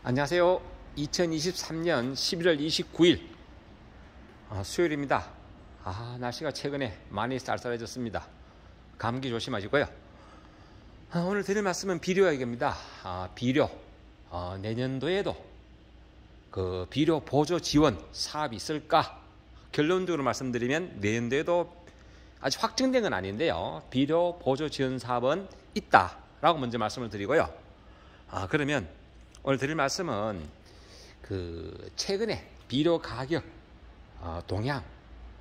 안녕하세요. 2023년 11월 29일 수요일입니다. 날씨가 최근에 많이 쌀쌀해졌습니다. 감기 조심하시고요. 오늘 드릴 말씀은 비료 얘기입니다. 비료 내년도에도 그 비료 보조 지원 사업이 있을까? 결론적으로 말씀드리면 내년도에도 아직 확정된 건 아닌데요. 비료 보조 지원 사업은 있다라고 먼저 말씀을 드리고요. 그러면 오늘 드릴 말씀은 그 최근에 비료 가격 동향,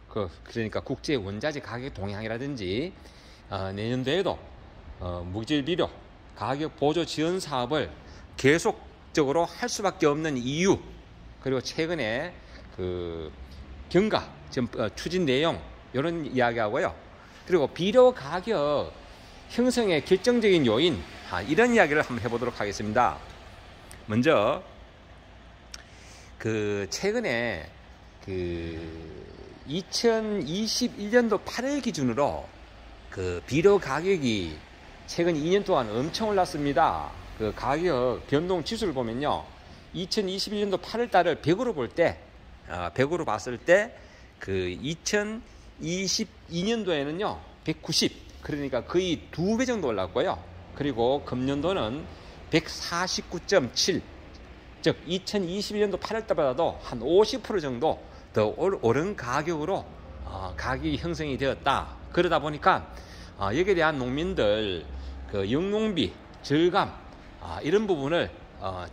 그러니까 국제 원자재 가격 동향이라든지 내년도에도 무기질 비료 가격 보조 지원 사업을 계속적으로 할 수밖에 없는 이유, 그리고 최근에 그 경과 추진 내용 이런 이야기하고요. 그리고 비료 가격 형성의 결정적인 요인 이런 이야기를 한번 해보도록 하겠습니다. 먼저 그 최근에 그 2021년도 8월 기준으로 그 비료 가격이 최근 2년 동안 엄청 올랐습니다. 그 가격 변동 지수를 보면요, 2021년도 8월 달을 100으로 볼 때, 100으로 봤을 때 그 2022년도에는요 190, 그러니까 거의 2배 정도 올랐고요. 그리고 금년도는 149.7, 즉 2021년도 8월 달보다도 한 50% 정도 더 오른 가격으로 가격이 형성이 되었다. 그러다 보니까 여기에 대한 농민들 그 영농비 절감 이런 부분을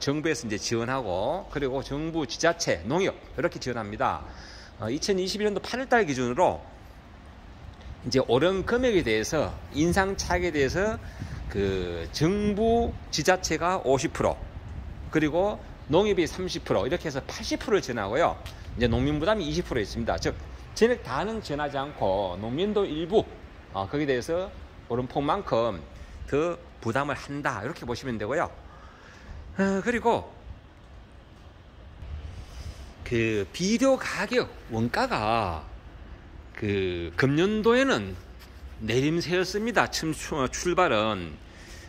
정부에서 이제 지원하고, 그리고 정부 지자체 농협 이렇게 지원합니다. 2021년도 8월 달 기준으로 이제 오른 금액에 대해서 인상 차익에 대해서 그 정부 지자체가 50%, 그리고 농협이 30%, 이렇게 해서 80%를 지원하고요. 이제 농민 부담이 20% 있습니다. 즉 전액 다는 지원하지 않고 농민도 일부 거기에 대해서 오른 폭만큼 더 부담을 한다, 이렇게 보시면 되고요. 그리고 그 비료 가격 원가가 그 금년도에는 내림세였습니다. 출발은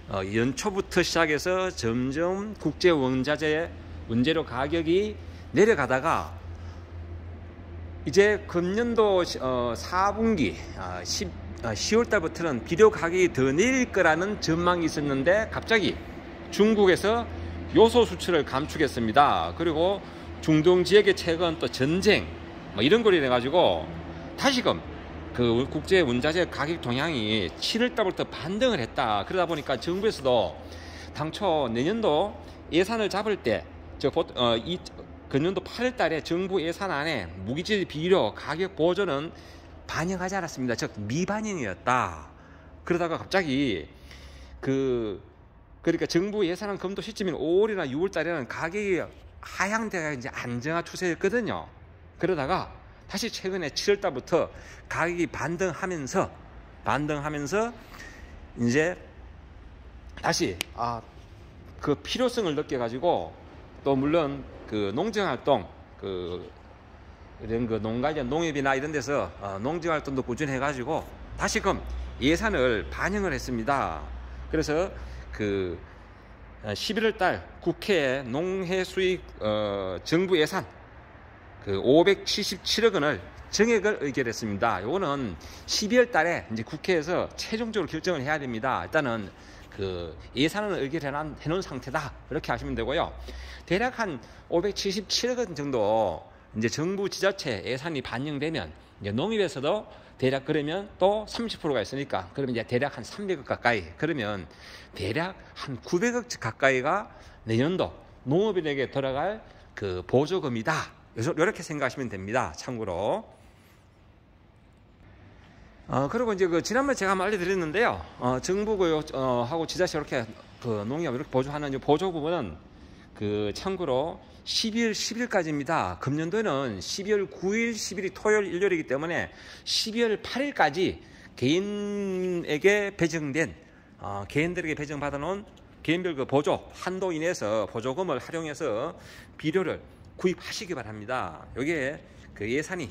연초부터 시작해서 점점 국제 원자재 원재료 가격이 내려가다가 이제 금년도 4분기 10월 달부터는 비료 가격이 더 내릴 거라는 전망이 있었는데 갑자기 중국에서 요소 수출을 감축했습니다. 그리고 중동 지역의 최근 또 전쟁 이런 거로 인해 가지고 다시금 그 국제 원자재 가격 동향이 7월 달부터 반등을 했다. 그러다 보니까 정부에서도 당초 내년도 예산을 잡을 때 금년도 8월 달에 정부 예산안에 무기질 비료 가격 보조는 반영하지 않았습니다. 즉 미반영이었다. 그러다가 갑자기 그러니까 정부 예산안 검토 시점인 5월이나 6월 달에는 가격이 하향되어 이제 안정화 추세였거든요. 그러다가 다시 최근에 7월 달부터 가격이 반등하면서 이제 다시 그 필요성을 느껴가지고, 또 물론 그 농정활동 이런 그 농가이나 농협이나 이런 데서 농정활동도 꾸준히 해가지고 다시금 예산을 반영을 했습니다. 그래서 그 11월 달 국회에 농해수익 정부 예산 그 577억 원을 정액을 의결했습니다. 요거는 12월 달에 이제 국회에서 최종적으로 결정을 해야 됩니다. 일단은 그 예산을 의결해 놓은 상태다, 이렇게 하시면 되고요. 대략 한 577억 원 정도 이제 정부 지자체 예산이 반영되면 이제 농협에서도 대략 그러면 또 30%가 있으니까 그러면 이제 대략 한 300억 가까이, 그러면 대략 한 900억 가까이가 내년도 농업인에게 돌아갈 그 보조금이다, 이렇게 생각하시면 됩니다. 참고로. 그리고 이제 그 지난번에 제가 한번 알려드렸는데요. 정부 하고 지자체 이렇게 그 농협 이렇게 보조하는 보조 부분은 그 참고로 12월 10일까지입니다. 금년도에는 12월 9일, 10일이 토요일, 일요일이기 때문에 12월 8일까지 개인에게 배정된 개인들에게 배정받아 놓은 개인별 그 보조 한도 이내에서 보조금을 활용해서 비료를 구입하시기 바랍니다. 여기에 그 예산이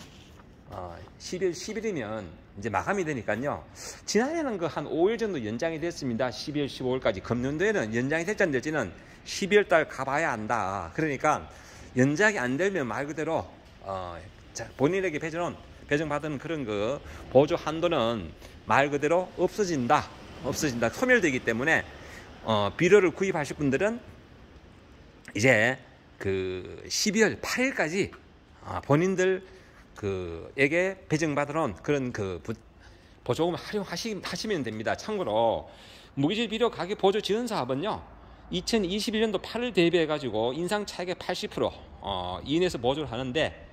12월 10일이면 이제 마감이 되니까요. 지난해는 그 한 5일 정도 연장이 됐습니다. 12월 15일까지. 금년도에는 연장이 될지 안 될지는 12월 달 가봐야 안다. 그러니까 연장이 안 되면 말 그대로 본인에게 배정받은 그런 그 보조 한도는 말 그대로 없어진다. 소멸되기 때문에 비료를 구입하실 분들은 이제 그 12월 8일까지 본인들 에게 배정받아놓은 그런 그 보조금을 활용하시면 됩니다. 참고로 무기질 비료 가격 보조 지원 사업은요, 2021년도 8월 대비해 가지고 인상 차액의 80% 이내에서 보조를 하는데,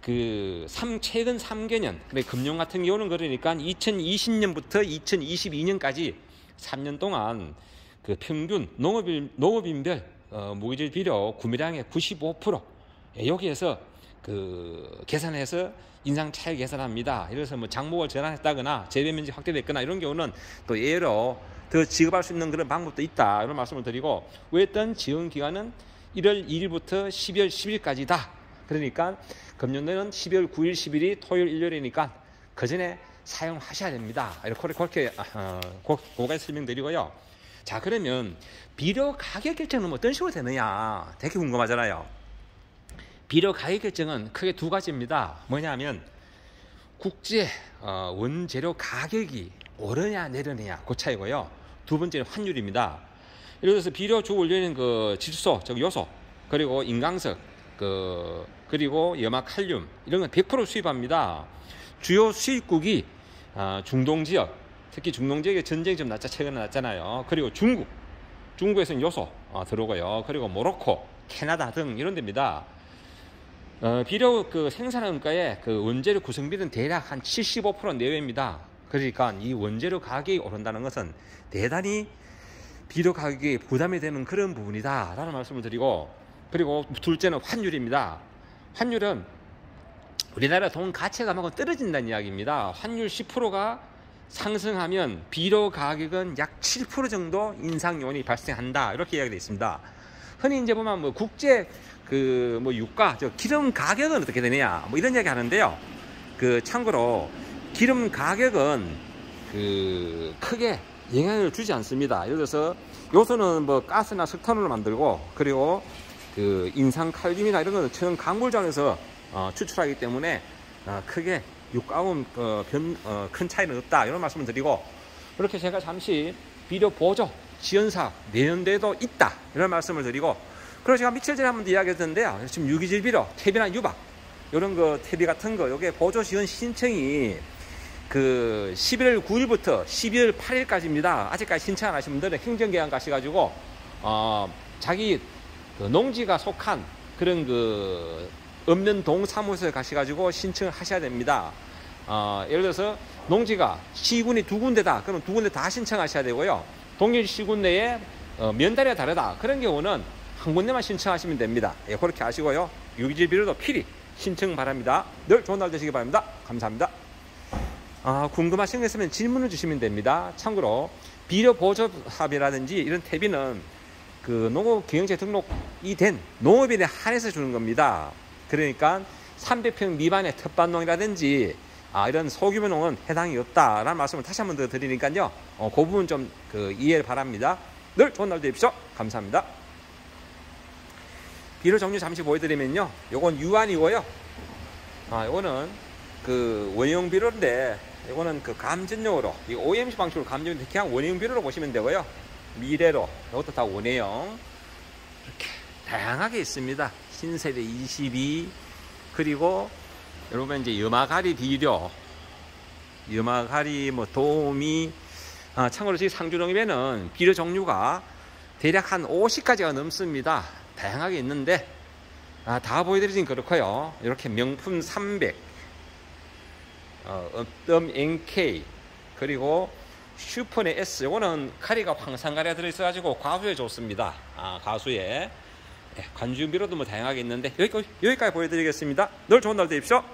최근 3개년, 금융 같은 경우는 그러니까 2020년부터 2022년까지 3년 동안 그 평균 농업인별 무기질 비료 구매량의 95% 여기에서 계산해서 인상 차익 계산합니다. 그래서 뭐 장목을 전환했다거나 재배 면적 확대됐거나 이런 경우는 또 예로 더 지급할 수 있는 그런 방법도 있다, 이런 말씀을 드리고, 어떤 지원 기간은 1월 2일부터 12월 10일까지다. 그러니까 금년도는 12월 9일, 10일이 토요일, 일요일이니까 그 전에 사용하셔야 됩니다. 그렇게 고가 설명드리고요. 자, 그러면 비료 가격 결정은 어떤 식으로 되느냐 되게 궁금하잖아요. 비료 가격 결정은 크게 두 가지입니다. 뭐냐면 국제 원재료 가격이 오르냐 내리냐 그 차이고요. 두 번째는 환율입니다. 예를 들어서 비료 주 원료는 그 질소, 즉 요소, 그리고 인강석, 그리고 염화 칼륨 이런 건 100% 수입합니다. 주요 수입국이 중동 지역, 특히 중동 지역에 전쟁이 좀 최근에 났잖아요. 그리고 중국에서는 요소 들어오고요. 그리고 모로코, 캐나다 등 이런 데입니다. 비료 생산 원가의 원재료 구성비는 대략 한 75% 내외입니다. 그러니까 이 원재료 가격이 오른다는 것은 대단히 비료 가격이 부담이 되는 그런 부분이다 라는 말씀을 드리고, 그리고 둘째는 환율입니다. 환율은 우리나라 돈 가치가만큼 떨어진다는 이야기입니다. 환율 10%가 상승하면 비료 가격은 약 7% 정도 인상 요인이 발생한다, 이렇게 이야기되어 있습니다. 흔히 이제 보면 뭐 국제 유가, 기름 가격은 어떻게 되느냐 이런 이야기 하는데요. 참고로 기름 가격은 크게 영향을 주지 않습니다. 예를 들어서 요소는 가스나 석탄으로 만들고, 그리고 인상 칼륨이나 이런 것은 천연 광물장에서 추출하기 때문에 크게 유가하고는 큰 차이는 없다, 이런 말씀을 드리고, 그렇게 제가 잠시 비료 보조 지원 사업 내년도에도 있다, 이런 말씀을 드리고, 그리고 제가 며칠 전에 한번 이야기했는데요. 지금 유기질 비료, 퇴비나 유박 이런 퇴비 같은 거 요게 보조 지원 신청이 11월 9일부터 12월 8일까지입니다. 아직까지 신청 안 하신 분들은 행정기관 가셔가지고 자기 농지가 속한 그런 읍면동 사무소에 가셔가지고 신청을 하셔야 됩니다. 예를 들어서 농지가 시군이 2군데다, 그럼 2군데 다 신청하셔야 되고요. 동일 시군 내에 면달이 다르다, 그런 경우는 한 군데만 신청하시면 됩니다. 예, 그렇게 하시고요. 유기질 비료도 필히 신청 바랍니다. 늘 좋은 날 되시기 바랍니다. 감사합니다. 궁금하신 거 있으면 질문을 주시면 됩니다. 참고로 비료 보조 사업이라든지 이런 퇴비는 농업경영체 등록이 된 농업인에 한해서 주는 겁니다. 그러니까 300평 미만의 텃밭농이라든지 이런 소규모 농은 해당이 없다라는 말씀을 다시 한 번 더 드리니까요. 그 부분 좀 이해를 바랍니다. 늘 좋은 날 되십시오. 감사합니다. 비료 종류 잠시 보여드리면요. 요건 유한이고요. 요거는 원형 비료인데, 요거는 감전용으로, 이 OMC 방식으로 감전용 그냥 원형 비료로 보시면 되고요. 미래로, 이것도 다 원형. 이렇게 다양하게 있습니다. 신세대 22, 그리고 여러분 이제 염화가리 비료, 염화가리 도우미, 참고로 저희 상주농협에는 비료 종류가 대략 한 50가지가 넘습니다. 다양하게 있는데 다 보여드리긴 그렇고요. 이렇게 명품 300, NK, 그리고 슈퍼네 S, 요거는 가리가 황산가리가 들어있어가지고 과수에 좋습니다. 과수에 관주비료도 다양하게 있는데 여기까지 보여드리겠습니다. 늘 좋은 날 되십시오.